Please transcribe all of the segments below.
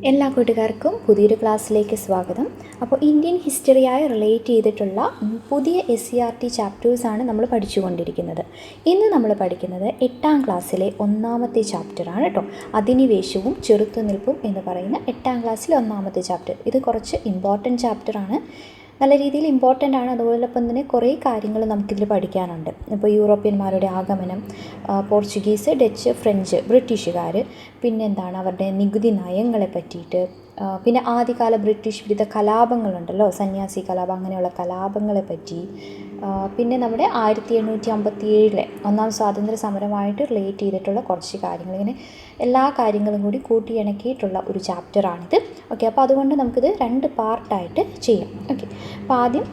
എല്ലാ കൂട്ടുകാർക്കും പുതിയൊരു ക്ലാസ്സിലേക്ക് സ്വാഗതം. അപ്പോൾ ഇന്ത്യൻ ഹിസ്റ്ററിയായി റിലേറ്റ് ചെയ്തിട്ടുള്ള പുതിയ SCERT ചാപ്റ്റേഴ്സാണ് നമ്മൾ പഠിച്ചുകൊണ്ടിരിക്കുന്നത്. ഇന്ന് നമ്മൾ പഠിക്കുന്നത് 8ാം ക്ലാസ്സിലെ 1ാമത്തെ ചാപ്റ്ററാണ് കേട്ടോ. അധിനിവേശവും ചെറുത്തുനിൽപ്പും എന്ന് പറയുന്ന 8ാം ക്ലാസ്സിലെ 1ാമത്തെ ചാപ്റ്റർ. ഇത് കുറച്ച് ഇമ്പോർട്ടൻറ്റ് ചാപ്റ്ററാണ്, നല്ല രീതിയിൽ ഇമ്പോർട്ടൻ്റ് ആണ്. അതുപോലൊപ്പം തന്നെ കുറേ കാര്യങ്ങൾ നമുക്കിതിൽ പഠിക്കാനുണ്ട്. ഇപ്പോൾ യൂറോപ്യന്മാരുടെ ആഗമനം, പോർച്ചുഗീസ്, ഡച്ച്, ഫ്രഞ്ച്, ബ്രിട്ടീഷുകാർ, പിന്നെന്താണ് അവരുടെ നികുതി നയങ്ങളെ പറ്റിയിട്ട്, പിന്നെ ആദ്യകാല ബ്രിട്ടീഷ് വിരുദ്ധ കലാപങ്ങളുണ്ടല്ലോ, സന്യാസി കലാപം, അങ്ങനെയുള്ള കലാപങ്ങളെ പറ്റി, പിന്നെ നമ്മുടെ 1857 ഒന്നാം സ്വാതന്ത്ര്യ സമരമായിട്ട് റിലേറ്റ് ചെയ്തിട്ടുള്ള കുറച്ച് കാര്യങ്ങൾ, ഇങ്ങനെ എല്ലാ കാര്യങ്ങളും കൂടി കൂട്ടിയിണക്കിയിട്ടുള്ള ഒരു ചാപ്റ്ററാണിത്. ഓക്കെ, അപ്പോൾ അതുകൊണ്ട് നമുക്കിത് 2 പാർട്ടായിട്ട് ചെയ്യാം. ഓക്കെ, അപ്പോൾ ആദ്യം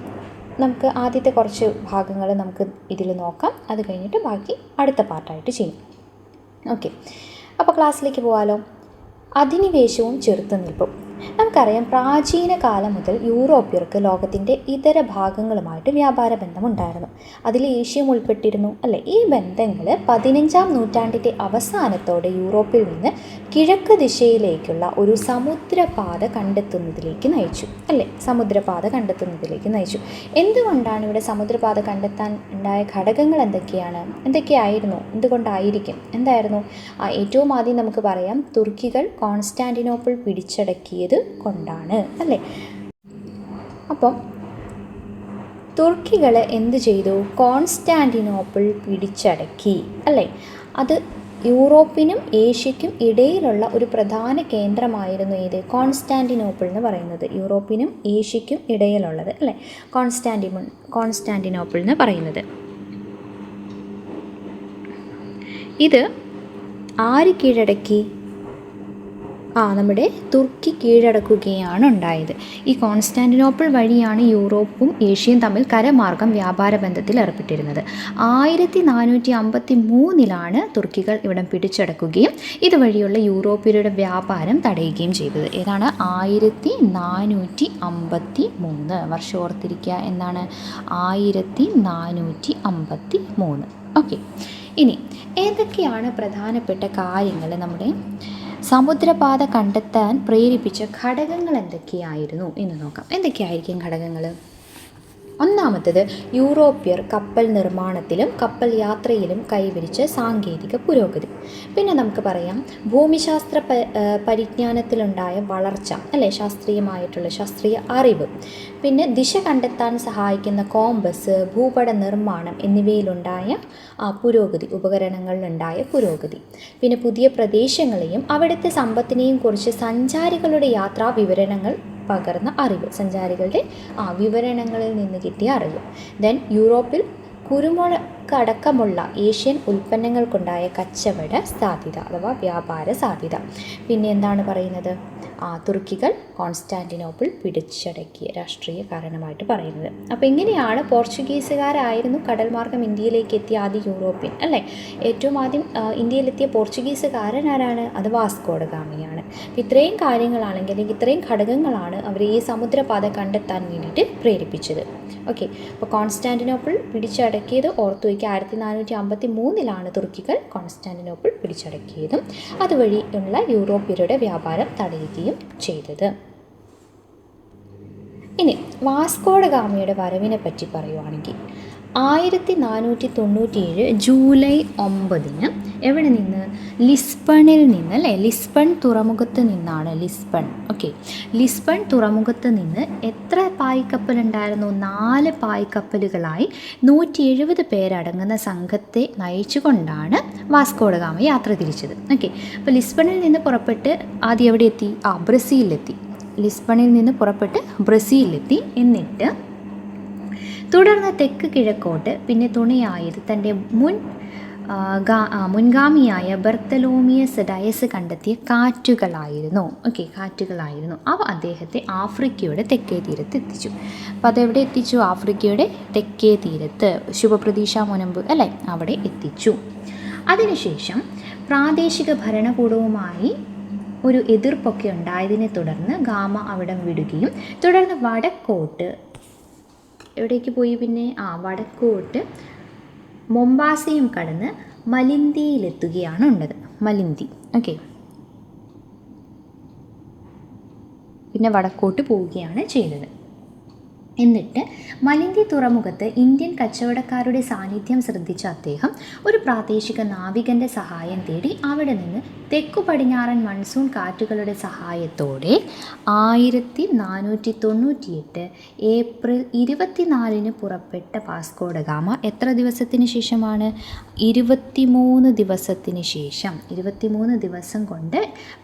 നമുക്ക് ആദ്യത്തെ കുറച്ച് ഭാഗങ്ങൾ നമുക്ക് ഇതിൽ നോക്കാം, അത് കഴിഞ്ഞിട്ട് ബാക്കി അടുത്ത പാർട്ടായിട്ട് ചെയ്യും. ഓക്കെ, അപ്പോൾ ക്ലാസ്സിലേക്ക് പോകാമല്ലോ. അധിനിവേശവും ചെറുത്തുനിൽപ്പും. നമുക്കറിയാം, പ്രാചീന കാലം മുതൽ യൂറോപ്യർക്ക് ലോകത്തിൻ്റെ ഇതര ഭാഗങ്ങളുമായിട്ട് വ്യാപാര ബന്ധമുണ്ടായിരുന്നു. അതിൽ ഏഷ്യയും ഉൾപ്പെട്ടിരുന്നു അല്ലേ. ഈ ബന്ധങ്ങൾ 15ാം നൂറ്റാണ്ടിൻ്റെ അവസാനത്തോടെ യൂറോപ്പിൽ നിന്ന് കിഴക്ക് ദിശയിലേക്കുള്ള ഒരു സമുദ്രപാത കണ്ടെത്തുന്നതിലേക്ക് നയിച്ചു അല്ലേ. സമുദ്രപാത നയിച്ചു. എന്തുകൊണ്ടാണ് ഇവിടെ സമുദ്രപാത കണ്ടെത്താൻ ഉണ്ടായ ഘടകങ്ങൾ എന്തൊക്കെയായിരുന്നു, എന്തുകൊണ്ടായിരിക്കും, എന്തായിരുന്നു? ഏറ്റവും ആദ്യം നമുക്ക് പറയാം, തുർക്കികൾ കോൺസ്റ്റാന്റിനോപ്പിൾ പിടിച്ചടക്കിയത് കൊണ്ടാണ് അല്ലേ. അപ്പം തുർക്കികൾ എന്ത് ചെയ്തു? കോൺസ്റ്റാന്റിനോപ്പിൾ പിടിച്ചടക്കി അല്ലേ. അത് യൂറോപ്പിനും ഏഷ്യയ്ക്കും ഇടയിലുള്ള ഒരു പ്രധാന കേന്ദ്രമായിരുന്നു ഏത്? കോൺസ്റ്റാന്റിനോപ്പിൾ എന്ന് പറയുന്നത്. യൂറോപ്പിനും ഏഷ്യയ്ക്കും ഇടയിലുള്ളത് അല്ലേ, കോൺസ്റ്റാന്റിനോപ്പിൾ എന്ന് പറയുന്നത്. ഇത് ആര് കീഴടക്കി? നമ്മുടെ തുർക്കി കീഴടക്കുകയാണ് ഉണ്ടായത്. ഈ കോൺസ്റ്റാന്റിനോപ്പിൾ വഴിയാണ് യൂറോപ്പും ഏഷ്യയും തമ്മിൽ കരമാർഗം വ്യാപാര ബന്ധത്തിൽ ഏർപ്പെട്ടിരുന്നത്. 1453 തുർക്കികൾ ഇവിടം പിടിച്ചടക്കുകയും ഇതുവഴിയുള്ള യൂറോപ്യരുടെ വ്യാപാരം തടയുകയും ചെയ്തത്. ഏതാണ്? 1453. വർഷം ഓർത്തിരിക്കുക, എന്താണ്? 1453. ഓക്കെ, ഇനി ഏതൊക്കെയാണ് പ്രധാനപ്പെട്ട കാര്യങ്ങൾ നമ്മുടെ സമുദ്രപാത കണ്ടെത്താൻ പ്രേരിപ്പിച്ച ഘടകങ്ങൾ എന്തൊക്കെയായിരുന്നു എന്ന് നോക്കാം. എന്തൊക്കെയായിരിക്കും ഘടകങ്ങൾ? ഒന്നാമത്തേത്, യൂറോപ്യർ കപ്പൽ നിർമ്മാണത്തിലും കപ്പൽ യാത്രയിലും കൈവരിച്ച സാങ്കേതിക പുരോഗതി. പിന്നെ നമുക്ക് പറയാം, ഭൂമിശാസ്ത്ര പരിജ്ഞാനത്തിലുണ്ടായ വളർച്ച അല്ലേ, ശാസ്ത്രീയ അറിവ്. പിന്നെ ദിശ കണ്ടെത്താൻ സഹായിക്കുന്ന കോമ്പസ്, ഭൂപട നിർമ്മാണം എന്നിവയിലുണ്ടായ പുരോഗതി, ഉപകരണങ്ങളിലുണ്ടായ പുരോഗതി. പിന്നെ പുതിയ പ്രദേശങ്ങളെയും അവിടുത്തെ സമ്പത്തിനെയും കുറിച്ച് സഞ്ചാരികളുടെ യാത്രാ വിവരണങ്ങൾ പകർന്ന അറിവ്, സഞ്ചാരികളുടെ വിവരണങ്ങളിൽ നിന്ന് കിട്ടിയ അറിവ്. ദെൻ യൂറോപ്പിൽ കുരുമുളകടക്കമുള്ള ഏഷ്യൻ ഉൽപ്പന്നങ്ങൾക്കുണ്ടായ കച്ചവട സാധ്യത അഥവാ വ്യാപാര സാധ്യത. പിന്നെ എന്താണ് പറയുന്നത്? തുർക്കികൾ കോൺസ്റ്റാന്റിനോപ്പിൾ പിടിച്ചടക്കിയ രാഷ്ട്രീയ കാരണമായിട്ട് പറയുന്നത്. അപ്പോൾ ഇങ്ങനെയാണ് പോർച്ചുഗീസുകാരായിരുന്നു കടൽ മാർഗം ഇന്ത്യയിലേക്ക് എത്തിയ ആദ്യ യൂറോപ്യൻ അല്ലേ. ഏറ്റവും ആദ്യം ഇന്ത്യയിലെത്തിയ പോർച്ചുഗീസുകാരൻ ആരാണ്? അത് വാസ്കോ ഡ ഗാമയാണ്. അപ്പോൾ ഇത്രയും കാര്യങ്ങളാണെങ്കിൽ, അല്ലെങ്കിൽ ഇത്രയും ഘടകങ്ങളാണ് അവർ ഈ സമുദ്രപാത കണ്ടെത്താൻ വേണ്ടിയിട്ട് പ്രേരിപ്പിച്ചത്. ഓക്കെ, അപ്പോൾ കോൺസ്റ്റാന്റിനോപ്പിൾ പിടിച്ചടക്കിയത് ഓർത്തു വയ്ക്കുക. 1453 തുർക്കികൾ കോൺസ്റ്റാന്റിനോപ്പിൾ പിടിച്ചടക്കിയതും അതുവഴിയുള്ള യൂറോപ്യരുടെ വ്യാപാരം തടയുകയും ചെയ്തത്. ഇനി വാസ്കോ ഡ ഗാമയുടെ വരവിനെ പറ്റി പറയുവാണെങ്കിൽ 1497 ജൂലൈ 9 എവിടെ നിന്ന്? ലിസ്ബണിൽ നിന്ന് അല്ലേ. ലിസ്ബൺ തുറമുഖത്ത് നിന്നാണ്. ഓക്കെ, ലിസ്ബൺ തുറമുഖത്ത് നിന്ന് എത്ര പായ്ക്കപ്പലുണ്ടായിരുന്നു? 4 പായ്ക്കപ്പലുകളായി 170 പേരടങ്ങുന്ന സംഘത്തെ നയിച്ചുകൊണ്ടാണ് വാസ്കോ ഡ ഗാമ യാത്ര തിരിച്ചത്. ഓക്കെ, അപ്പോൾ ലിസ്ബണിൽ നിന്ന് പുറപ്പെട്ട് ആദ്യം എവിടെ എത്തി? ബ്രസീലിലെത്തി. ലിസ്ബണിൽ നിന്ന് പുറപ്പെട്ട് ബ്രസീലിലെത്തി. എന്നിട്ട് തുടർന്ന് തെക്ക് കിഴക്കോട്ട്, പിന്നെ തുണയായത് തൻ്റെ മുൻഗാമിയായ ബർത്തലോമിയസ് ഡയസ് കണ്ടെത്തിയ കാറ്റുകളായിരുന്നു. ഓക്കെ, കാറ്റുകളായിരുന്നു. അവ അദ്ദേഹത്തെ ആഫ്രിക്കയുടെ തെക്കേ തീരത്ത് എത്തിച്ചു. അപ്പോൾ അതെവിടെ എത്തിച്ചു? ആഫ്രിക്കയുടെ തെക്കേ തീരത്ത്, ശുഭപ്രതീക്ഷ മുനമ്പ് അല്ലേ, അവിടെ എത്തിച്ചു. അതിനുശേഷം പ്രാദേശിക ഭരണകൂടവുമായി ഒരു എതിർപ്പൊക്കെ ഉണ്ടായതിനെ തുടർന്ന് ഗാമ അവിടം വിടുകയും തുടർന്ന് വടക്കോട്ട് എവിടേക്ക് പോയി? പിന്നെ വടക്കോട്ട് മൊംബാസയും കടന്ന് മലിന്തിയിലെത്തുകയാണ് ഉണ്ടത്. മലിന്തി. ഓക്കെ, പിന്നെ വടക്കോട്ട് പോവുകയാണ് ചെയ്തത്. എന്നിട്ട് മലിന്തി തുറമുഖത്ത് ഇന്ത്യൻ കച്ചവടക്കാരുടെ സാന്നിധ്യം ശ്രദ്ധിച്ച അദ്ദേഹം ഒരു പ്രാദേശിക നാവികൻ്റെ സഹായം തേടി അവിടെ നിന്ന് തെക്കു പടിഞ്ഞാറൻ മൺസൂൺ കാറ്റുകളുടെ സഹായത്തോടെ 1498 ഏപ്രിൽ 24 പുറപ്പെട്ട വാസ്കോഡ ഗാമ എത്ര ദിവസത്തിന് ശേഷമാണ്? 23 ദിവസത്തിന് ശേഷം, 23 ദിവസം കൊണ്ട്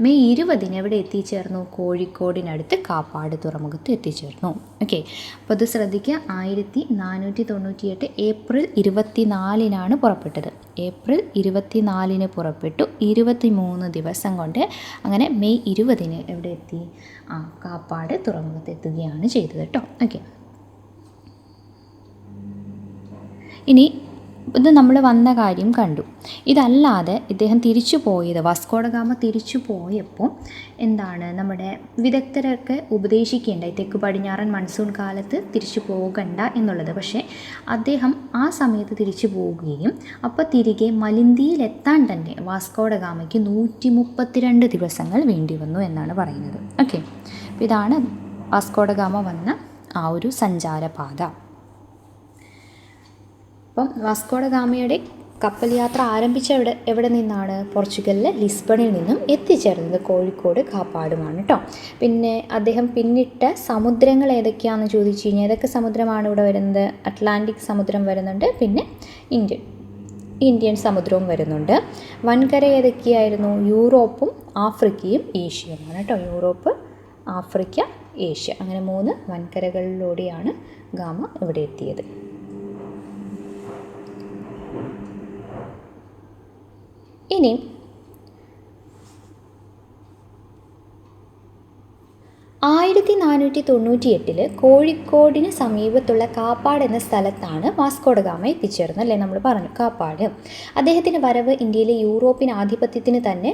മെയ് 20 എവിടെ എത്തിച്ചേർന്നു? കോഴിക്കോടിനടുത്ത് കാപ്പാട് തുറമുഖത്ത് എത്തിച്ചേർന്നു. ഓക്കെ, അപ്പോൾ അത് ശ്രദ്ധിക്കുക. 1498 ഏപ്രിൽ 24 പുറപ്പെട്ടത്. ഏപ്രിൽ 24 പുറപ്പെട്ടു, 23 ദിവസം കൊണ്ട് അങ്ങനെ മെയ് 20 എവിടെ എത്തി? കാപ്പാട് തുറമുഖത്ത് എത്തുകയാണ് ചെയ്തത് കേട്ടോ. ഓക്കെ, ഇനി ഇത് നമ്മൾ വന്ന കാര്യം കണ്ടു. ഇതല്ലാതെ ഇദ്ദേഹം തിരിച്ചു പോയത്, വാസ്കോഡ ഗാമ തിരിച്ചു പോയപ്പോൾ എന്താണ് നമ്മുടെ വിദഗ്ധരൊക്കെ ഉപദേശിക്കേണ്ടായി തെക്ക് പടിഞ്ഞാറൻ മൺസൂൺ കാലത്ത് തിരിച്ചു പോകണ്ട എന്നുള്ളത്. പക്ഷേ അദ്ദേഹം ആ സമയത്ത് തിരിച്ചു പോവുകയും അപ്പോൾ തിരികെ മലിന്തിയിലെത്താൻ തന്നെ വാസ്കോഡ ഗാമയ്ക്ക് 132 ദിവസങ്ങൾ വേണ്ടി വന്നു എന്നാണ് പറയുന്നത്. ഓക്കെ, അപ്പോൾ ഇതാണ് വാസ്കോഡ ഗാമ വന്ന ആ ഒരു സഞ്ചാരപാത. അപ്പം വാസ്കോഡ ഗാമയുടെ കപ്പൽ യാത്ര ആരംഭിച്ച എവിടെ നിന്നാണ്? പോർച്ചുഗലിലെ ലിസ്ബണിൽ നിന്നും എത്തിച്ചേർന്നത് കോഴിക്കോട് കാപ്പാടുമാണ് കേട്ടോ. പിന്നെ അദ്ദേഹം പിന്നിട്ട സമുദ്രങ്ങൾ ഏതൊക്കെയാണെന്ന് ചോദിച്ചു കഴിഞ്ഞാൽ ഏതൊക്കെ സമുദ്രമാണ് ഇവിടെ വരുന്നത്? അറ്റ്ലാന്റിക് സമുദ്രം വരുന്നുണ്ട്, പിന്നെ ഇന്ത്യൻ സമുദ്രവും വരുന്നുണ്ട്. വൻകര ഏതൊക്കെയായിരുന്നു? യൂറോപ്പും ആഫ്രിക്കയും ഏഷ്യയുമാണ് കേട്ടോ. യൂറോപ്പ്, ആഫ്രിക്ക, ഏഷ്യ, അങ്ങനെ 3 വൻകരകളിലൂടെയാണ് ഗാമ ഇവിടെ എത്തിയത്. ഇനി 1498 കോഴിക്കോടിന് സമീപത്തുള്ള കാപ്പാട് എന്ന സ്ഥലത്താണ് വാസ്കോഡ ഗാമ എത്തിച്ചേർന്നത് അല്ലേ? നമ്മൾ പറഞ്ഞു കാപ്പാട്. അദ്ദേഹത്തിൻ്റെ വരവ് ഇന്ത്യയിലെ യൂറോപ്യൻ ആധിപത്യത്തിന് തന്നെ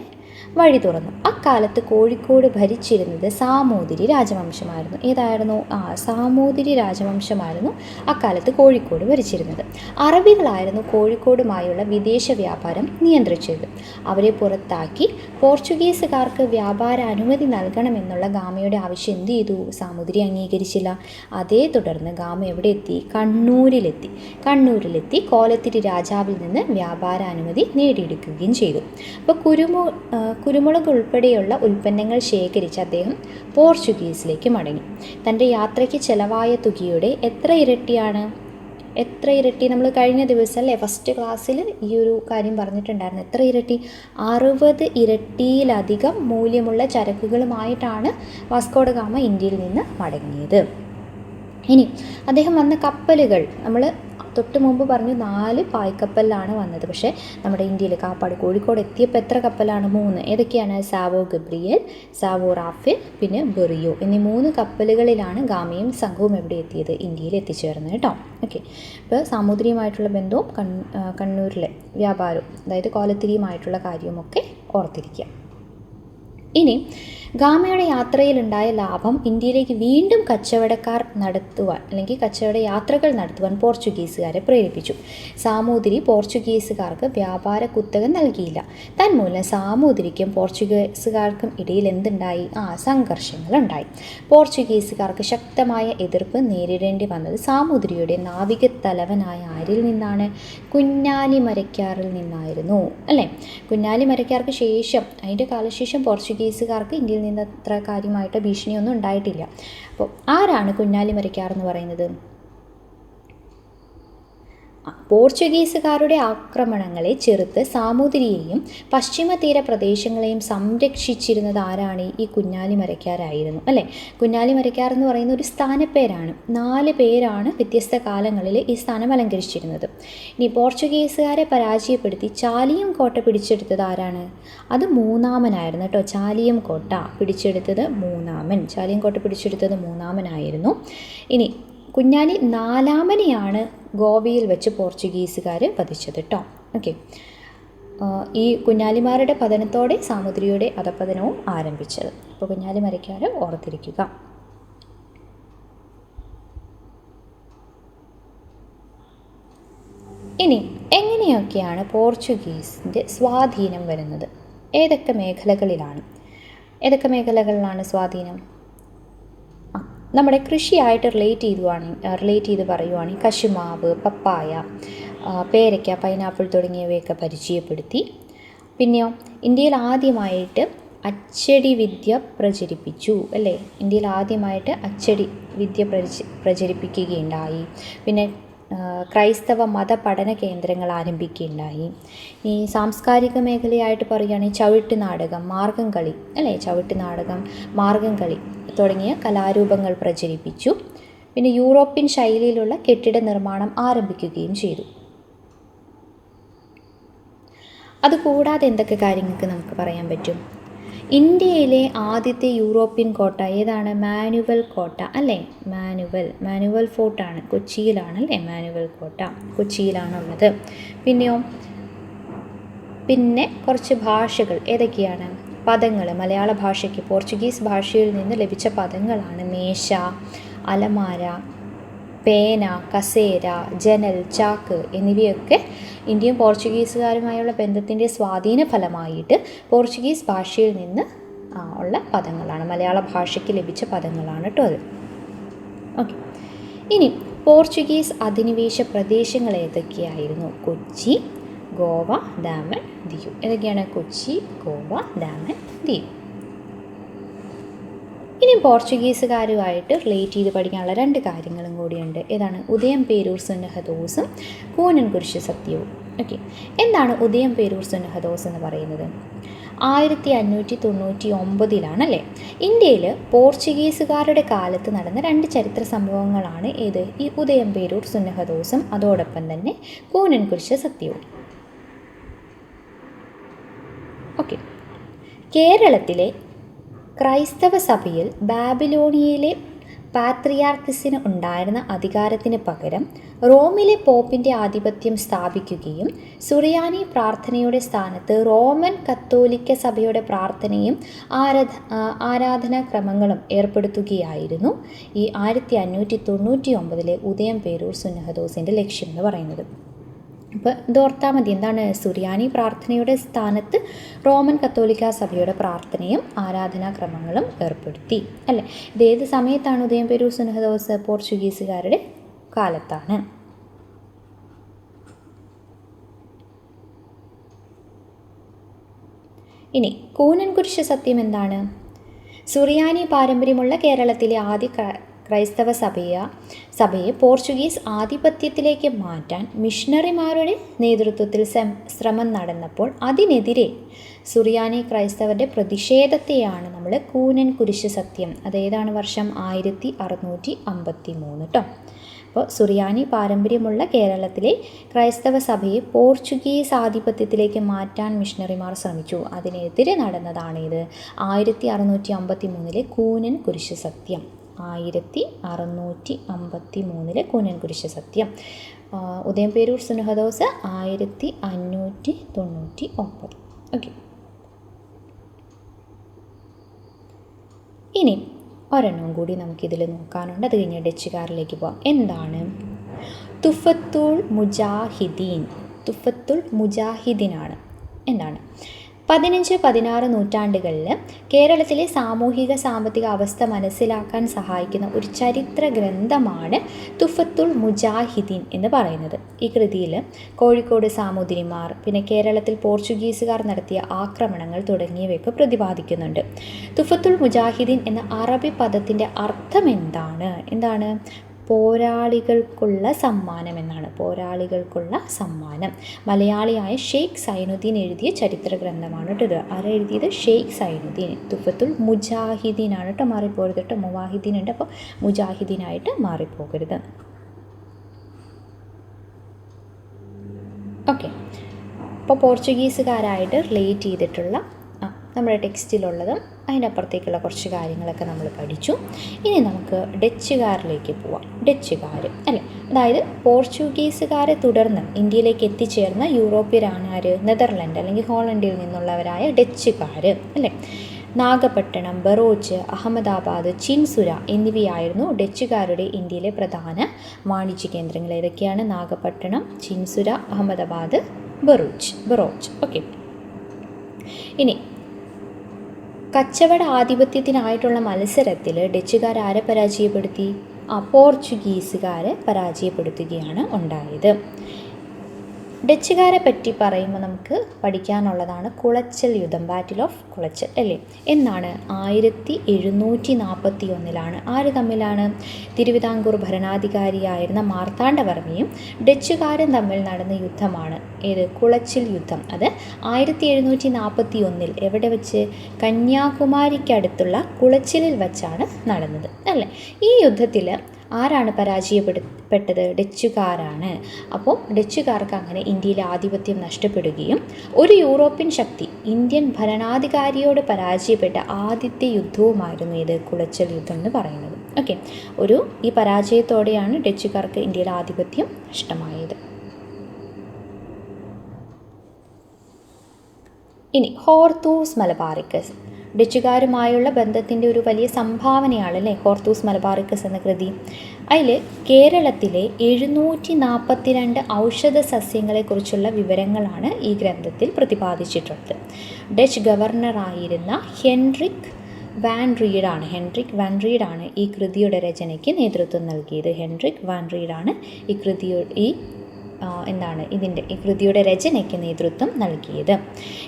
വഴി തുറന്നു. അക്കാലത്ത് കോഴിക്കോട് ഭരിച്ചിരുന്നത് സാമൂതിരി രാജവംശമായിരുന്നു. ഏതായിരുന്നു? സാമൂതിരി രാജവംശമായിരുന്നു അക്കാലത്ത് കോഴിക്കോട് ഭരിച്ചിരുന്നത്. അറബികളായിരുന്നു കോഴിക്കോടുമായുള്ള വിദേശ വ്യാപാരം നിയന്ത്രിച്ചത്. അവരെ പുറത്താക്കി പോർച്ചുഗീസുകാർക്ക് വ്യാപാര അനുമതി നൽകണമെന്നുള്ള ഗാമയുടെ ആവശ്യം എന്ത് ചെയ്തു? സാമൂതിരി അംഗീകരിച്ചില്ല. അതേ തുടർന്ന് ഗാമ എവിടെ എത്തി? കണ്ണൂരിലെത്തി കോലത്തിരി രാജാവിൽ നിന്ന് വ്യാപാര അനുമതി നേടിയെടുക്കുകയും ചെയ്തു. അപ്പോൾ കുരുമുളക് ഉൾപ്പെടെയുള്ള ഉൽപ്പന്നങ്ങൾ ശേഖരിച്ച് അദ്ദേഹം പോർച്ചുഗീസിലേക്ക് മടങ്ങി. തൻ്റെ യാത്രയ്ക്ക് ചെലവായ തുകയുടെ എത്ര ഇരട്ടി നമ്മൾ കഴിഞ്ഞ ദിവസം അല്ലേ ഫസ്റ്റ് ക്ലാസ്സിൽ ഈ ഒരു കാര്യം പറഞ്ഞിട്ടുണ്ടായിരുന്നു. എത്ര ഇരട്ടി? 60 ഇരട്ടിയിലധികം മൂല്യമുള്ള ചരക്കുകളുമായിട്ടാണ് വാസ്കോഡ ഗാമ ഇന്ത്യയിൽ നിന്ന് മടങ്ങിയത്. ഇനി അദ്ദേഹം വന്ന കപ്പലുകൾ നമ്മൾ തൊട്ട് മുമ്പ് പറഞ്ഞു 4 പായ്ക്കപ്പലിലാണ് വന്നത്. പക്ഷേ നമ്മുടെ ഇന്ത്യയിൽ കാപ്പാട് കോഴിക്കോട് എത്തിയപ്പോൾ എത്ര കപ്പലാണ്? 3. ഏതൊക്കെയാണ്? സാവോ ഗബ്രിയേൽ, സാവോ റാഫേൽ, പിന്നെ ബെറിയോ എന്നീ 3 കപ്പലുകളിലാണ് ഗാമയും സംഘവും എവിടെ എത്തിയത്? ഇന്ത്യയിൽ എത്തിച്ചേർന്നത് കേട്ടോ. ഓക്കെ, ഇപ്പോൾ സാമൂതിരിയുമായിട്ടുള്ള ബന്ധവും കണ്ണൂരിലെ വ്യാപാരവും അതായത് കോലത്തിരിയുമായിട്ടുള്ള കാര്യവുമൊക്കെ ഓർത്തിരിക്കുക. ഇനി ഗാമയുടെ യാത്രയിലുണ്ടായ ലാഭം ഇന്ത്യയിലേക്ക് വീണ്ടും കച്ചവട യാത്രകൾ നടത്തുവാൻ പോർച്ചുഗീസുകാരെ പ്രേരിപ്പിച്ചു. സാമൂതിരി പോർച്ചുഗീസുകാർക്ക് വ്യാപാര കുത്തക നൽകിയില്ല. തന്മൂലം സാമൂതിരിക്കും പോർച്ചുഗീസുകാർക്കും ഇടയിൽ എന്തുണ്ടായി? സംഘർഷങ്ങളുണ്ടായി. പോർച്ചുഗീസുകാർക്ക് ശക്തമായ എതിർപ്പ് നേരിടേണ്ടി വന്നത് സാമൂതിരിയുടെ നാവിക തലവനായ ആരിൽ നിന്നാണ്? കുഞ്ഞാലി മരക്കാറിൽ നിന്നായിരുന്നു അല്ലേ? കുഞ്ഞാലി മരക്കാർക്ക് ശേഷം, അതിൻ്റെ കാലശേഷം പോർച്ചുഗീസുകാർക്ക് ഇന്ത്യയിൽ നിന്ന് അത്ര കാര്യമായിട്ട് ഭീഷണിയൊന്നും ഉണ്ടായിട്ടില്ല. അപ്പോൾ ആരാണ് കുഞ്ഞാലി മരക്കാർ എന്ന് പറയുന്നത്? പോർച്ചുഗീസുകാരുടെ ആക്രമണങ്ങളെ ചെറുത്ത് സാമൂതിരിയെയും പശ്ചിമ തീര പ്രദേശങ്ങളെയും സംരക്ഷിച്ചിരുന്നത് ആരാണ്? ഈ കുഞ്ഞാലി മരക്കാരായിരുന്നു അല്ലേ? കുഞ്ഞാലി മരക്കാർ എന്ന് പറയുന്ന ഒരു സ്ഥാനപ്പേരാണ്. 4 പേരാണ് വ്യത്യസ്ത കാലങ്ങളിൽ ഈ സ്ഥാനം അലങ്കരിച്ചിരുന്നത്. ഇനി പോർച്ചുഗീസുകാരെ പരാജയപ്പെടുത്തി ചാലിയം കോട്ട പിടിച്ചെടുത്തത് ആരാണ്? അത് മൂന്നാമനായിരുന്നു കേട്ടോ. ചാലിയം കോട്ട പിടിച്ചെടുത്തത് മൂന്നാമനായിരുന്നു. ഇനി കുഞ്ഞാലി 4ാമനെയാണ് ഗോവയിൽ വെച്ച് പോർച്ചുഗീസുകാർ വധിച്ചത് കേട്ടോ. ഓക്കെ, ഈ കുഞ്ഞാലിമാരുടെ പതനത്തോടെ സാമൂതിരിയുടെ അധപതനവും ആരംഭിച്ചത്. അപ്പോൾ കുഞ്ഞാലി മരക്കാർ ഓർത്തിരിക്കുക. ഇനി എങ്ങനെയൊക്കെയാണ് പോർച്ചുഗീസിൻ്റെ സ്വാധീനം വരുന്നത്? ഏതൊക്കെ മേഖലകളിലാണ് സ്വാധീനം? നമ്മുടെ കൃഷിയായിട്ട് റിലേറ്റ് ചെയ്ത് പറയുവാണെങ്കിൽ കശുമാവ്, പപ്പായ, പേരയ്ക്ക, പൈനാപ്പിൾ തുടങ്ങിയവയൊക്കെ പരിചയപ്പെടുത്തി. പിന്നെയോ ഇന്ത്യയിൽ ആദ്യമായിട്ട് അച്ചടി വിദ്യ പ്രചരിപ്പിച്ചു അല്ലേ? ഇന്ത്യയിൽ ആദ്യമായിട്ട് അച്ചടി വിദ്യ പ്രചരിപ്പിക്കുകയുണ്ടായി. പിന്നെ ക്രൈസ്തവ മത പഠന കേന്ദ്രങ്ങൾ ആരംഭിക്കുകയുണ്ടായി. ഈ സാംസ്കാരിക മേഖലയായിട്ട് പറയുകയാണെങ്കിൽ ചവിട്ടുനാടകം, മാർഗംകളി അല്ലേ? ചവിട്ടുനാടകം, മാർഗംകളി തുടങ്ങിയ കലാരൂപങ്ങൾ പ്രചരിപ്പിച്ചു. പിന്നെ യൂറോപ്യൻ ശൈലിയിലുള്ള കെട്ടിട നിർമ്മാണം ആരംഭിക്കുകയും ചെയ്തു. അതുകൂടാതെ എന്തൊക്കെ കാര്യങ്ങൾക്ക് നമുക്ക് പറയാൻ പറ്റും? ഇന്ത്യയിലെ ആദ്യത്തെ യൂറോപ്യൻ കോട്ട ഏതാണ്? മാനുവൽ കോട്ട അല്ലേ? മാനുവൽ ഫോർട്ടാണ്, കൊച്ചിയിലാണല്ലേ മാനുവൽ കോട്ട, കൊച്ചിയിലാണുള്ളത്. പിന്നെ കുറച്ച് ഭാഷകൾ ഏതൊക്കെയാണ്? പദങ്ങൾ, മലയാള ഭാഷയ്ക്ക് പോർച്ചുഗീസ് ഭാഷയിൽ നിന്ന് ലഭിച്ച പദങ്ങളാണ് മേശ, അലമാര, പേന, കസേര, ജനൽ, ചാക്ക് എന്നിവയൊക്കെ ഇന്ത്യയും പോർച്ചുഗീസുകാരുമായുള്ള ബന്ധത്തിൻ്റെ സ്വാധീന ഫലമായിട്ട് പോർച്ചുഗീസ് ഭാഷയിൽ നിന്ന് ഉള്ള പദങ്ങളാണ്, മലയാള ഭാഷയ്ക്ക് ലഭിച്ച പദങ്ങളാണ് കേട്ടോ അത്. ഓക്കെ, ഇനി പോർച്ചുഗീസ് അധിനിവേശ പ്രദേശങ്ങൾ ഏതൊക്കെയായിരുന്നു? കൊച്ചി, ഗോവ, ദാമൻ, ദിയു. ഏതൊക്കെയാണ്? കൊച്ചി, ഗോവ, ദാമൻ, ദിയു. ഇനി പോർച്ചുഗീസുകാരുമായിട്ട് റിലേറ്റ് ചെയ്ത് പഠിക്കാനുള്ള 2 കാര്യങ്ങളും കൂടിയുണ്ട്. ഏതാണ്? ഉദയം പേരൂർ സുന്നഹദോസും കൂനൻ കുരിശ് സത്യവും. ഓക്കെ, എന്താണ് ഉദയം പേരൂർ സുന്നഹദോസ് എന്ന് പറയുന്നത്? 1599 ഇന്ത്യയിൽ പോർച്ചുഗീസുകാരുടെ കാലത്ത് നടന്ന 2 ചരിത്ര സംഭവങ്ങളാണ് ഏത്? ഈ ഉദയം പേരൂർ സുന്നഹദോസും അതോടൊപ്പം തന്നെ കൂനൻ കുരിശ് സത്യവും. ഓക്കെ, കേരളത്തിലെ ക്രൈസ്തവ സഭയിൽ ബാബിലോണിയയിലെ പാത്രിയാർക്കിസിന് ഉണ്ടായിരുന്ന അധികാരത്തിന് പകരം റോമിലെ പോപ്പിൻ്റെ ആധിപത്യം സ്ഥാപിക്കുകയും സുറിയാനി പ്രാർത്ഥനയുടെ സ്ഥാനത്ത് റോമൻ കത്തോലിക്ക സഭയുടെ പ്രാർത്ഥനയും ആരാധനാക്രമങ്ങളും ഏർപ്പെടുത്തുകയായിരുന്നു ഈ 1599 ഉദയം പേരൂർ സുന്നഹദോസിൻ്റെ ലക്ഷ്യം എന്ന് പറയുന്നത്. അപ്പോൾ ഇതോർത്താൽ മതി, എന്താണ്? സുറിയാനി പ്രാർത്ഥനയുടെ സ്ഥാനത്ത് റോമൻ കത്തോലിക്ക സഭയുടെ പ്രാർത്ഥനയും ആരാധനാക്രമങ്ങളും ഏർപ്പെടുത്തി അല്ലേ? ഇത് ഏത് സമയത്താണ് ഉദയം പേരൂർ സുന്നഹദോസ്? പോർച്ചുഗീസുകാരുടെ കാലത്താണ്. ഇനി കൂനൻ കുരിശ് സത്യം എന്താണ്? സുറിയാനി പാരമ്പര്യമുള്ള കേരളത്തിലെ ആദ്യ ക്രൈസ്തവ സഭയെ പോർച്ചുഗീസ് ആധിപത്യത്തിലേക്ക് മാറ്റാൻ മിഷണറിമാരുടെ നേതൃത്വത്തിൽ ശ്രമം നടന്നപ്പോൾ അതിനെതിരെ സുറിയാനി ക്രൈസ്തവരുടെ പ്രതിഷേധത്തെയാണ് നമ്മൾ കൂനൻ കുരിശ് സത്യം, അതേതാണ് വർഷം? 1653 കേട്ടോ. അപ്പോൾ സുറിയാനി പാരമ്പര്യമുള്ള കേരളത്തിലെ ക്രൈസ്തവ സഭയെ പോർച്ചുഗീസ് ആധിപത്യത്തിലേക്ക് മാറ്റാൻ മിഷണറിമാർ ശ്രമിച്ചു. അതിനെതിരെ നടന്നതാണ് ഇത് 1653 കൂനൻ കുരിശ് സത്യം. 1653 കൂനൻ കുരിശ് സത്യം. ഉദയം പേരൂർ സുന്നഹദോസ് 1599. ഓക്കെ, ഇനി ഒരെണ്ണം കൂടി നമുക്കിതിൽ നോക്കാനുണ്ട്. അത് കഴിഞ്ഞ് ഡച്ചുകാരിലേക്ക് പോകാം. എന്താണ് തുഫത്തുൽ മുജാഹിദീനാണ്. എന്താണ്? 15-16 നൂറ്റാണ്ടുകളിൽ കേരളത്തിലെ സാമൂഹിക സാമ്പത്തിക അവസ്ഥ മനസ്സിലാക്കാൻ സഹായിക്കുന്ന ഒരു ചരിത്ര ഗ്രന്ഥമാണ് തുഫത്തുൽ മുജാഹിദീൻ എന്ന് പറയുന്നത്. ഈ കൃതിയിൽ കോഴിക്കോട് സാമൂതിരിമാർ, പിന്നെ കേരളത്തിൽ പോർച്ചുഗീസുകാർ നടത്തിയ ആക്രമണങ്ങൾ തുടങ്ങിയവയൊക്കെ പ്രതിപാദിക്കുന്നുണ്ട്. തുഫത്തുൽ മുജാഹിദീൻ എന്ന അറബി പദത്തിൻ്റെ അർത്ഥം എന്താണ്? പോരാളികൾക്കുള്ള സമ്മാനം എന്നാണ്. പോരാളികൾക്കുള്ള സമ്മാനം. മലയാളിയായ ഷെയ്ഖ് സൈനുദ്ദീൻ എഴുതിയ ചരിത്ര ഗ്രന്ഥമാണ് കേട്ടോ ഇത്. ആരാ എഴുതിയത്? ഷെയ്ഖ് സൈനുദ്ദീൻ. തുഫത്തുൽ മുജാഹിദീനാണ് കേട്ടോ, മാറിപ്പോകരുത് കേട്ടോ. മുവാഹിദീൻ ഉണ്ട്, അപ്പോൾ മുജാഹിദീനായിട്ട് മാറിപ്പോകരുത്. ഓക്കെ, അപ്പോൾ പോർച്ചുഗീസുകാരായിട്ട് റിലേറ്റ് ചെയ്തിട്ടുള്ള നമ്മുടെ ടെക്സ്റ്റിലുള്ളതും അതിൻ്റെ അപ്പുറത്തേക്കുള്ള കുറച്ച് കാര്യങ്ങളൊക്കെ നമ്മൾ പഠിച്ചു. ഇനി നമുക്ക് ഡച്ചുകാരിലേക്ക് പോവാം. ഡച്ചുകാർ അല്ലേ, അതായത് പോർച്ചുഗീസുകാരെ തുടർന്ന് ഇന്ത്യയിലേക്ക് എത്തിച്ചേർന്ന യൂറോപ്യരാണ് ആര്? നെതർലൻഡ് അല്ലെങ്കിൽ ഹോളണ്ടിൽ നിന്നുള്ളവരായ ഡച്ചുകാർ അല്ലേ. നാഗപട്ടണം, ബറോച്ച്, അഹമ്മദാബാദ്, ചിൻസുര എന്നിവയായിരുന്നു ഡച്ചുകാരുടെ ഇന്ത്യയിലെ പ്രധാന വാണിജ്യ കേന്ദ്രങ്ങൾ. ഏതൊക്കെയാണ്? നാഗപട്ടണം, ചിൻസുര, അഹമ്മദാബാദ്, ബറോച്ച്. ഓക്കെ, ഇനി കച്ചവട ആധിപത്യത്തിനായിട്ടുള്ള മത്സരത്തിൽ ഡച്ചുകാർ ആരെ പരാജയപ്പെടുത്തി? പോർച്ചുഗീസുകാരെ പരാജയപ്പെടുത്തുകയാണ് ഉണ്ടായത്. ഡച്ചുകാരെ പറ്റി പറയുമ്പോൾ നമുക്ക് പഠിക്കാനുള്ളതാണ് കുളച്ചൽ യുദ്ധം, ബാറ്റിൽ ഓഫ് കുളച്ചൽ അല്ലേ. എന്നാണ്? 1741 ആര് തമ്മിലാണ്? തിരുവിതാംകൂർ ഭരണാധികാരിയായിരുന്ന മാർത്താണ്ഡവർമ്മയും ഡച്ചുകാരും തമ്മിൽ നടന്ന യുദ്ധമാണ് ഏത്? കുളച്ചൽ യുദ്ധം. അത് 1741 എവിടെ വെച്ച്? കന്യാകുമാരിക്കടുത്തുള്ള കുളച്ചിലിൽ വച്ചാണ് നടന്നത് അല്ലേ. ഈ യുദ്ധത്തിൽ ആരാണ് പരാജയപ്പെട്ടത്? ഡച്ചുകാരാണ്. അപ്പോൾ ഡച്ചുകാർക്ക് അങ്ങനെ ഇന്ത്യയിലെ ആധിപത്യം നഷ്ടപ്പെടുകയും ഒരു യൂറോപ്യൻ ശക്തി ഇന്ത്യൻ ഭരണാധികാരിയോട് പരാജയപ്പെട്ട ആദ്യത്തെ യുദ്ധവുമായിരുന്നു ഇത് കുളച്ചൽ യുദ്ധം എന്ന് പറയുന്നത്. ഓക്കെ, ഈ പരാജയത്തോടെയാണ് ഡച്ചുകാർക്ക് ഇന്ത്യയിലെ ആധിപത്യം നഷ്ടമായത്. ഇനി ഹോർത്തൂസ് മലബാറിക്കസ്, ഡച്ചുകാരുമായുള്ള ബന്ധത്തിൻ്റെ ഒരു വലിയ സംഭാവനയാണ് അല്ലേ ഹോർത്തൂസ് മലബാറിക്കസ് എന്ന കൃതി. അതിൽ കേരളത്തിലെ 742 ഔഷധ സസ്യങ്ങളെക്കുറിച്ചുള്ള വിവരങ്ങളാണ് ഈ ഗ്രന്ഥത്തിൽ പ്രതിപാദിച്ചിട്ടുള്ളത്. ഡച്ച് ഗവർണറായിരുന്ന ഹെൻറിക് വാൻ റീഡാണ് ഈ കൃതിയുടെ രചനയ്ക്ക് നേതൃത്വം നൽകിയത്. ഹെൻറിക് വാൻ റീഡാണ് ഈ കൃതിയുടെ രചനയ്ക്ക് നേതൃത്വം നൽകിയത്.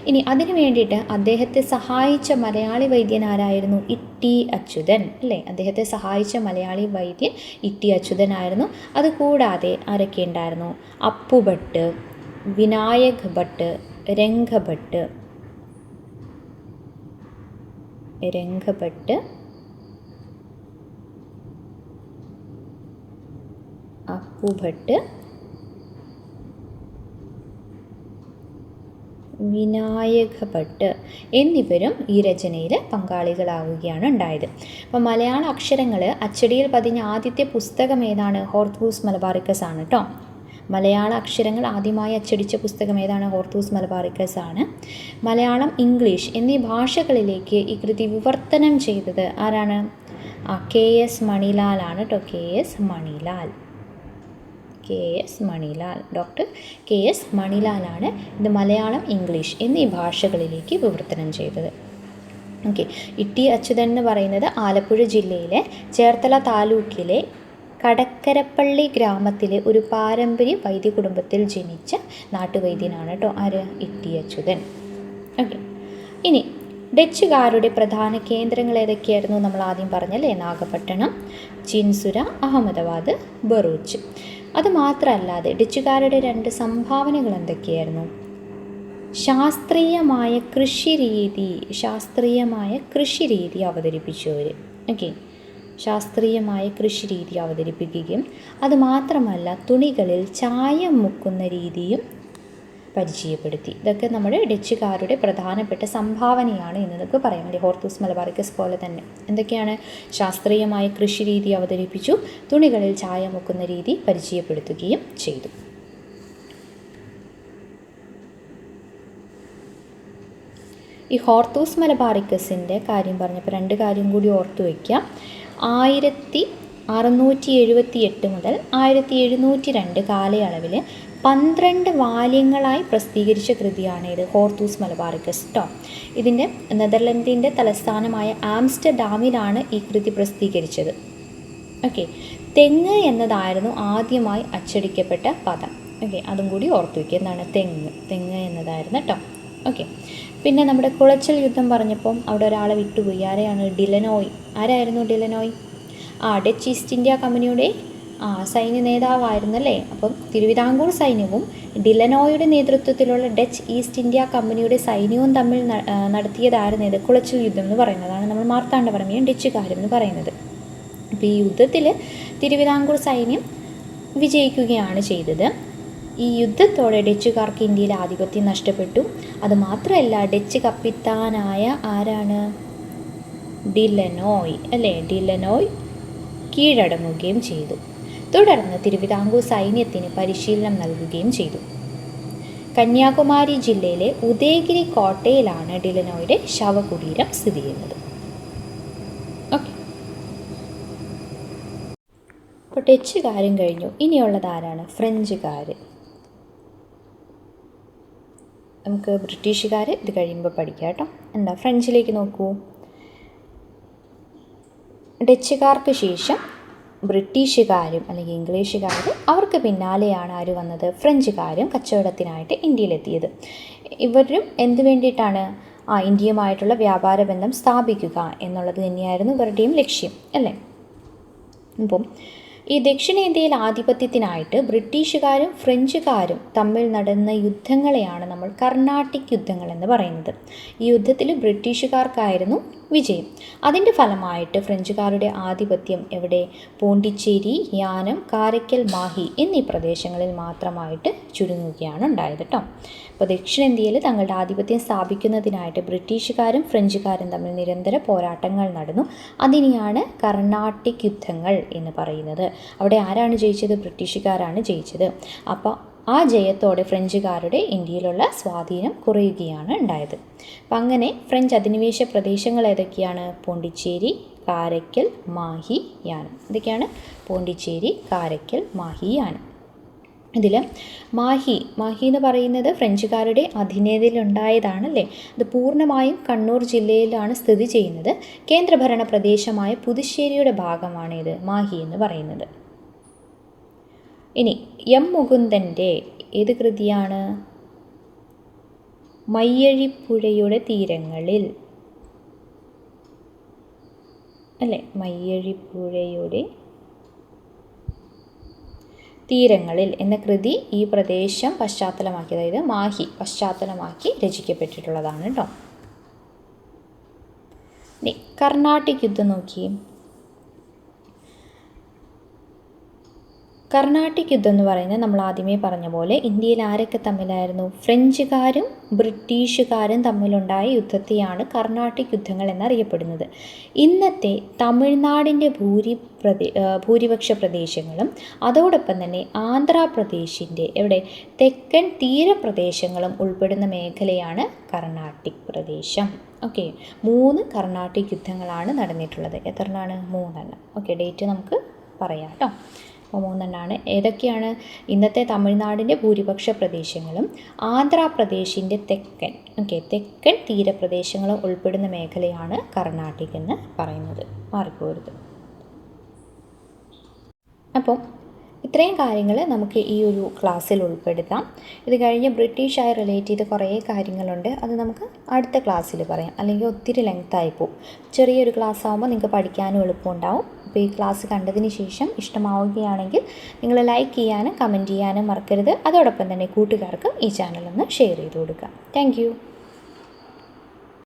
ഇനി അതിനു വേണ്ടിയിട്ട് അദ്ദേഹത്തെ സഹായിച്ച മലയാളി വൈദ്യൻ ആരായിരുന്നു? ഇ.ടി. അച്യുതൻ അല്ലേ. അദ്ദേഹത്തെ സഹായിച്ച മലയാളി വൈദ്യൻ ഇ.ടി. അച്യുതനായിരുന്നു. അതുകൂടാതെ ആരൊക്കെ ഉണ്ടായിരുന്നു? അപ്പുഭട്ട്, വിനായക് ഭട്ട്, രംഗഭട്ട്, അപ്പുഭട്ട്, വിനായക ഭട്ട് എന്നിവരും ഈ രചനയിൽ പങ്കാളികളാവുകയാണ് ഉണ്ടായത്. അപ്പോൾ മലയാള അക്ഷരങ്ങൾ അച്ചടിയിൽ പതിഞ്ഞ ആദ്യത്തെ പുസ്തകം ഏതാണ്? ഹോർത്തൂസ് മലബാറിക്കസ് ആണ് കേട്ടോ. മലയാള അക്ഷരങ്ങൾ ആദ്യമായി അച്ചടിച്ച പുസ്തകം ഏതാണ്? ഹോർത്തൂസ് മലബാറിക്കസ് ആണ്. മലയാളം, ഇംഗ്ലീഷ് എന്നീ ഭാഷകളിലേക്ക് ഈ കൃതി വിവർത്തനം ചെയ്തത് ആരാണ്? K.S. മണിലാൽ ആണ് കേട്ടോ. Doctor K.S. മണിലാലാണ് ഇത് മലയാളം, ഇംഗ്ലീഷ് എന്നീ ഭാഷകളിലേക്ക് വിവർത്തനം ചെയ്തത്. ഓക്കെ, ഇ.ടി. അച്യുതൻ എന്ന് പറയുന്നത് ആലപ്പുഴ ജില്ലയിലെ ചേർത്തല താലൂക്കിലെ കടക്കരപ്പള്ളി ഗ്രാമത്തിലെ ഒരു പാരമ്പര്യ വൈദ്യ കുടുംബത്തിൽ ജനിച്ച നാട്ടുവൈദ്യനാണ് കേട്ടോ. ആര്? ഇ.ടി. അച്യുതൻ. ഓക്കെ, ഇനി ഡച്ചുകാരുടെ പ്രധാന കേന്ദ്രങ്ങൾ ഏതൊക്കെയായിരുന്നു? നമ്മൾ ആദ്യം പറഞ്ഞല്ലേ, നാഗപട്ടണം, ചിൻസുര, അഹമ്മദാബാദ്, ബറൂച്ച്. അതുമാത്രമല്ലാതെ ഡച്ചുകാരുടെ 2 സംഭാവനകൾ എന്തൊക്കെയായിരുന്നു? ശാസ്ത്രീയമായ കൃഷിരീതി അവതരിപ്പിച്ചവർ. ഓക്കെ, ശാസ്ത്രീയമായ കൃഷിരീതി അവതരിപ്പിക്കുകയും അതുമാത്രമല്ല തുണികളിൽ ചായം മുക്കുന്ന രീതിയും പരിചയപ്പെടുത്തി. ഇതൊക്കെ നമ്മുടെ ഡച്ചുകാരുടെ പ്രധാനപ്പെട്ട സംഭാവനയാണ് എന്ന് നമുക്ക് പറയാം. ഹോർത്തൂസ് മലബാറിക്കസ് പോലെ തന്നെ എന്തൊക്കെയാണ്? ശാസ്ത്രീയമായ കൃഷിരീതി അവതരിപ്പിച്ചു, തുണികളിൽ ചായം മുക്കുന്ന രീതി പരിചയപ്പെടുത്തുകയും ചെയ്തു. ഈ ഹോർത്തൂസ് മലബാറിക്കസിൻ്റെ കാര്യം പറഞ്ഞപ്പോൾ 2 കാര്യം കൂടി ഓർത്തു വയ്ക്കാം. 1678 മുതൽ 1702 കാലയളവിൽ 12 വാല്യങ്ങളായി പ്രസിദ്ധീകരിച്ച കൃതിയാണ് ഇത് ഹോർത്തൂസ് മലബാറിക്കസ് കേട്ടോ. ഇതിൻ്റെ നെതർലൻഡിൻ്റെ തലസ്ഥാനമായ ആംസ്റ്റർഡാമിലാണ് ഈ കൃതി പ്രസിദ്ധീകരിച്ചത്. ഓക്കെ, തെങ്ങ് എന്നതായിരുന്നു ആദ്യമായി അച്ചടിക്കപ്പെട്ട പദം. ഓക്കെ, അതും കൂടി ഓർത്തു വയ്ക്കുക. എന്താണ്? തെങ്ങ് എന്നതായിരുന്നു കേട്ടോ. ഓക്കെ, പിന്നെ നമ്മുടെ കുളച്ചൽ യുദ്ധം പറഞ്ഞപ്പോൾ അവിടെ ഒരാളെ വിട്ടുപോയി. ആരെയാണ്? ഡിലനോയ്. ആരായിരുന്നു ഡിലനോയ്? ഡച്ച് ഈസ്റ്റ് ഇന്ത്യ കമ്പനിയുടെ സൈന്യ നേതാവായിരുന്നല്ലേ. അപ്പം തിരുവിതാംകൂർ സൈന്യവും ഡിലനോയുടെ നേതൃത്വത്തിലുള്ള ഡച്ച് ഈസ്റ്റ് ഇന്ത്യ കമ്പനിയുടെ സൈന്യവും തമ്മിൽ നടത്തിയതായിരുന്നു ഇത് കുളച്ചൽ യുദ്ധം എന്ന് പറയുന്നതാണ് നമ്മൾ മാർത്താണ്ഡവർമ്മയും ഡച്ചുകാരും എന്ന് പറയുന്നത്. അപ്പോൾ ഈ യുദ്ധത്തിൽ തിരുവിതാംകൂർ സൈന്യം വിജയിക്കുകയാണ് ചെയ്തത്. ഈ യുദ്ധത്തോടെ ഡച്ചുകാർക്ക് ഇന്ത്യയിൽ ആധിപത്യം നഷ്ടപ്പെട്ടു. അതുമാത്രമല്ല ഡച്ച് കപ്പിത്താനായ ആരാണ്? ഡിലനോയ് അല്ലേ. ഡിലനോയ് കീഴടങ്ങുകയും ചെയ്തു. തുടർന്ന് തിരുവിതാംകൂർ സൈന്യത്തിന് പരിശീലനം നൽകുകയും ചെയ്തു. കന്യാകുമാരി ജില്ലയിലെ ഉദയഗിരി കോട്ടയിലാണ് ഡിലനോയുടെ ശവകുടീരം സ്ഥിതി ചെയ്യുന്നത്. ഓക്കെ, അപ്പോൾ ഡച്ചുകാരും കഴിഞ്ഞു. ഇനിയുള്ളത് ആരാണ്? ഫ്രഞ്ചുകാർ. നമുക്ക് ബ്രിട്ടീഷുകാർ ഇത് കഴിയുമ്പോൾ പഠിക്കാം കേട്ടോ. എന്താ ഫ്രഞ്ചിലേക്ക് നോക്കൂ. ഡച്ചുകാർക്ക് ശേഷം ബ്രിട്ടീഷുകാരും അല്ലെങ്കിൽ ഇംഗ്ലീഷുകാരും അവർക്ക് പിന്നാലെയാണ് ആര് വന്നത്? ഫ്രഞ്ചുകാരും കച്ചവടത്തിനായിട്ട് ഇന്ത്യയിലെത്തിയത്. ഇവരും എന്ത് വേണ്ടിയിട്ടാണ്? ഇന്ത്യയുമായിട്ടുള്ള വ്യാപാര ബന്ധം സ്ഥാപിക്കുക എന്നുള്ളത് തന്നെയായിരുന്നു ഇവരുടെയും ലക്ഷ്യം അല്ലേ. അപ്പം ഈ ദക്ഷിണേന്ത്യയിൽ ആധിപത്യത്തിനായിട്ട് ബ്രിട്ടീഷുകാരും ഫ്രഞ്ചുകാരും തമ്മിൽ നടന്ന യുദ്ധങ്ങളെയാണ് നമ്മൾ കർണാട്ടിക് യുദ്ധങ്ങൾ എന്ന് പറയുന്നത്. ഈ യുദ്ധത്തിൽ ബ്രിട്ടീഷുകാർക്കായിരുന്നു വിജയം. അതിൻ്റെ ഫലമായിട്ട് ഫ്രഞ്ചുകാരുടെ ആധിപത്യം എവിടെ? പോണ്ടിച്ചേരി, യാനം, കാരയ്ക്കൽ, മാഹി എന്നീ പ്രദേശങ്ങളിൽ മാത്രമായിട്ട് ചുരുങ്ങുകയാണ് ഉണ്ടായത് കേട്ടോ. അപ്പോൾ ദക്ഷിണേന്ത്യയിൽ തങ്ങളുടെ ആധിപത്യം സ്ഥാപിക്കുന്നതിനായിട്ട് ബ്രിട്ടീഷുകാരും ഫ്രഞ്ചുകാരും തമ്മിൽ നിരന്തര പോരാട്ടങ്ങൾ നടന്നു. അതിനെയാണ് കർണാട്ടിക് യുദ്ധങ്ങൾ എന്ന് പറയുന്നത്. അവിടെ ആരാണ് ജയിച്ചത്? ബ്രിട്ടീഷുകാരാണ് ജയിച്ചത്. അപ്പോൾ ആ ജയത്തോടെ ഫ്രഞ്ചുകാരുടെ ഇന്ത്യയിലുള്ള സ്വാധീനം കുറയുകയാണ് ഉണ്ടായത്. അപ്പം അങ്ങനെ ഫ്രഞ്ച് അധിനിവേശ പ്രദേശങ്ങൾ ഏതൊക്കെയാണ്? പോണ്ടിച്ചേരി, കാരയ്ക്കൽ, മാഹി, യാനം. ഇതൊക്കെയാണ് പോണ്ടിച്ചേരി, കാരയ്ക്കൽ, മാഹി, യാനം. ഇതിൽ മാഹി എന്ന് പറയുന്നത് ഫ്രഞ്ചുകാരുടെ അധീനതയിലുണ്ടായതാണല്ലേ. അത് പൂർണ്ണമായും കണ്ണൂർ ജില്ലയിലാണ് സ്ഥിതി ചെയ്യുന്നത്. കേന്ദ്രഭരണ പ്രദേശമായ പുതുശ്ശേരിയുടെ ഭാഗമാണ് ഇത് മാഹി എന്ന് പറയുന്നത്. ഇനി എം മുകുന്ദൻ്റെ ഏത് കൃതിയാണ്? മയ്യഴിപ്പുഴയുടെ തീരങ്ങളിൽ അല്ലേ. മയ്യഴിപ്പുഴയുടെ തീരങ്ങളിൽ എന്ന കൃതി ഈ പ്രദേശം പശ്ചാത്തലമാക്കി, അതായത് മാഹി പശ്ചാത്തലമാക്കി രചിക്കപ്പെട്ടിട്ടുള്ളതാണ് കേട്ടോ. ഇനി കർണാട്ടിക് യുദ്ധം നോക്കി. കർണാട്ടിക് യുദ്ധം എന്ന് പറയുന്നത് നമ്മൾ ആദ്യമേ പറഞ്ഞ പോലെ ഇന്ത്യയിൽ ആരൊക്കെ തമ്മിലായിരുന്നു? ഫ്രഞ്ചുകാരും ബ്രിട്ടീഷുകാരും തമ്മിലുണ്ടായ യുദ്ധത്തെയാണ് കർണാട്ടിക് യുദ്ധങ്ങൾ എന്നറിയപ്പെടുന്നത്. ഇന്നത്തെ തമിഴ്നാടിൻ്റെ ഭൂരിപക്ഷ പ്രദേശങ്ങളും അതോടൊപ്പം തന്നെ ആന്ധ്രാപ്രദേശിൻ്റെ തെക്കൻ തീരപ്രദേശങ്ങളും ഉൾപ്പെടുന്ന മേഖലയാണ് കർണാട്ടിക് പ്രദേശം. ഓക്കെ, 3 കർണാട്ടിക് യുദ്ധങ്ങളാണ് നടന്നിട്ടുള്ളത്. എത്രണ്ണമാണ്? 3. ഓക്കെ, ഡേറ്റ് നമുക്ക് പറയാം കേട്ടോ. അപ്പോൾ 3 ഏതൊക്കെയാണ്? ഇന്നത്തെ തമിഴ്നാടിൻ്റെ ഭൂരിപക്ഷ പ്രദേശങ്ങളും ആന്ധ്രാപ്രദേശിൻ്റെ തെക്കൻ തീരപ്രദേശങ്ങളും ഉൾപ്പെടുന്ന മേഖലയാണ് കർണാട്ടിക് എന്ന് പറയുന്നത്. മാറിപ്പോരുത്. അപ്പോൾ ഇത്രയും കാര്യങ്ങൾ നമുക്ക് ഈ ഒരു ക്ലാസ്സിൽ ഉൾപ്പെടുത്താം. ഇത് കഴിഞ്ഞ് ബ്രിട്ടീഷായി റിലേറ്റ് ചെയ്ത് കുറേ കാര്യങ്ങളുണ്ട്. അത് നമുക്ക് അടുത്ത ക്ലാസ്സിൽ പറയാം, അല്ലെങ്കിൽ ഒത്തിരി ലെങ്തായി പോകും. ചെറിയൊരു ക്ലാസ് ആകുമ്പോൾ നിങ്ങൾക്ക് പഠിക്കാനും എളുപ്പമുണ്ടാവും. അപ്പോൾ ഈ ക്ലാസ് കണ്ടതിന് ശേഷം ഇഷ്ടമാവുകയാണെങ്കിൽ നിങ്ങൾ ലൈക്ക് ചെയ്യാനും കമൻറ്റ് ചെയ്യാനും മറക്കരുത്. അതോടൊപ്പം തന്നെ കൂട്ടുകാർക്കും ഈ ചാനലൊന്ന് ഷെയർ ചെയ്ത് കൊടുക്കുക. താങ്ക്